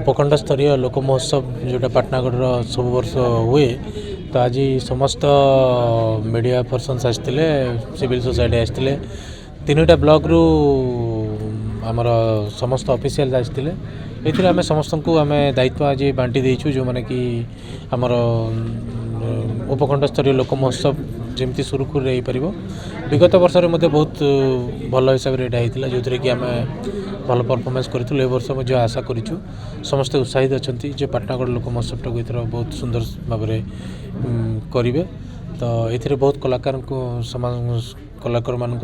उपखंड स्तरीय लोक महोत्सव जोटा पाटनागढ़ सब वर्ष हुए तो आज समस्त मीडिया पर्सन्स आसते सिविल सोसाइटी आसते तीनोटा ब्लॉक रु आमर समस्त ऑफिशियल आसते ये आम समस्त को आम दायित्व आज बांटी देचु जो मैंने कि आमर उपखंड स्तरीय लोक महोत्सव जमी सुरुखुर विगत वर्ष में बहुत भल हिसाब से यहाँ जो थी कि आम भल परफॉर्मेंस करूँ ए वर्ष मुझे आशा करूँ समस्ते उत्साहित अच्छा जो पाटनागढ़ लोक महोत्सव को एथर बहुत सुंदर भाव करेंगे तो ये बहुत कलाकार को कलाकार मानक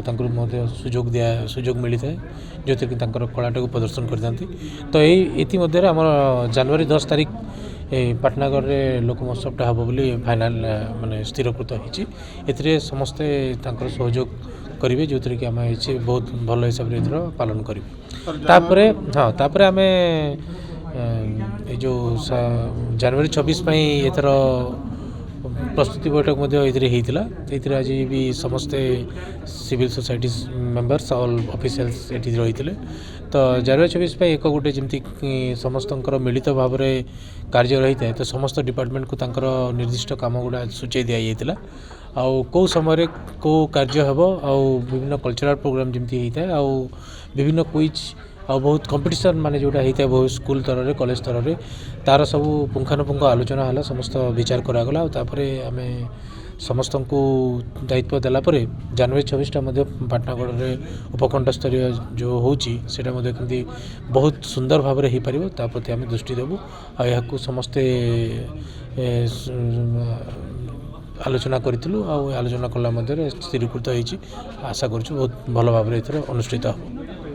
सुजोग मिली है जो थी कि कलाटा को प्रदर्शन करते तो ये आम जनवरी 10 तारीख पाटनागढ़ लोक महोत्सवटा हम बोली फाइनाल माने स्थिरकृत होती समस्ते सहयोग करेंगे जो थी कि आम बहुत भल हिसाब से एथर पालन करें हाँ तापर आम जो जनवरी 26 एथर प्रस्तुति बैठक होता आज भी समस्ते civil society members all officials ये रही तो जनवरी 26 एक गोटे जमी समस्त मिलित भाव में कार्य रही है तो समस्त डिपार्टमेंट को तांकर निर्दिष्ट काम गुड़ा सूचाई दि जाता आउ कौ समय कौ कार्य हम आउ विभिन्न कल्चरल प्रोग्राम जमी होता है आउ विभिन्न क्विज आ बहुत कंपटीशन माने जोटा होता है बहुत स्कूल स्तर में कॉलेज स्तर में तार सब पुंखानुपुंख आलोचना है समस्त विचार करागला आम समस्त को दायित्व देलापर जनवरी 26 पाटनागढ़ में उपखंड स्तरीय जो होची बहुत सुंदर भाव में हो पार प्रति आम दृष्टि देवु आ समस्ते आलोचना करूँ आलोचना कला स्थिरीकृत हो आशा करूँ बहुत भल भाव में अनुष्ठित हो।